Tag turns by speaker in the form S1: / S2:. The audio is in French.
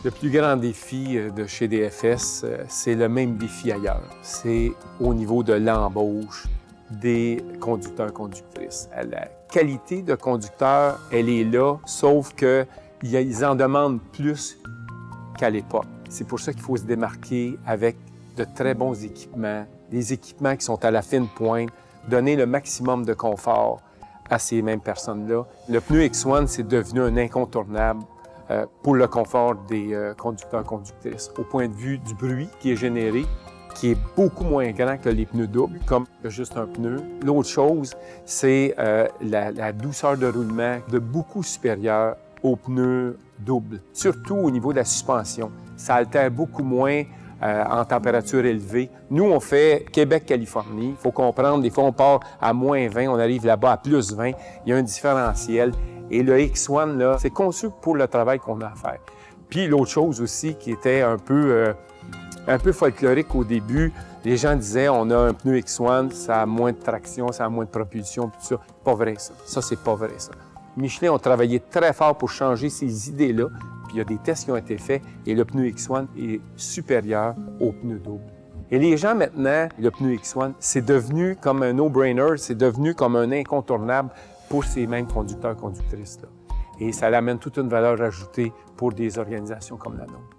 S1: Le plus grand défi de chez DFS, c'est le même défi ailleurs. C'est au niveau de l'embauche des conducteurs-conductrices. La qualité de conducteur, elle est là, sauf qu'ils en demandent plus qu'à l'époque. C'est pour ça qu'il faut se démarquer avec de très bons équipements, des équipements qui sont à la fine pointe, donner le maximum de confort à ces mêmes personnes-là. Le pneu X1, c'est devenu un incontournable pour le confort des conducteurs-conductrices. Au point de vue du bruit qui est généré, qui est beaucoup moins grand que les pneus doubles, comme juste un pneu. L'autre chose, c'est la douceur de roulement de beaucoup supérieure aux pneus doubles, surtout au niveau de la suspension. Ça altère beaucoup moins en température élevée. Nous, on fait Québec-Californie. Il faut comprendre, des fois, on part à moins 20, on arrive là-bas à plus 20. Il y a un différentiel. Et le X1, là, c'est conçu pour le travail qu'on a à faire. Puis l'autre chose aussi qui était un peu folklorique au début, les gens disaient on a un pneu X1, ça a moins de traction, ça a moins de propulsion, tout ça. Pas vrai, ça. Ça, c'est pas vrai, ça. Michelin ont travaillé très fort pour changer ces idées-là, puis il y a des tests qui ont été faits et le pneu X1 est supérieur au pneu double. Et les gens maintenant, le pneu X1, c'est devenu comme un no-brainer, c'est devenu comme un incontournable pour ces mêmes conducteurs-conductrices-là. Et ça amène toute une valeur ajoutée pour des organisations comme la nôtre.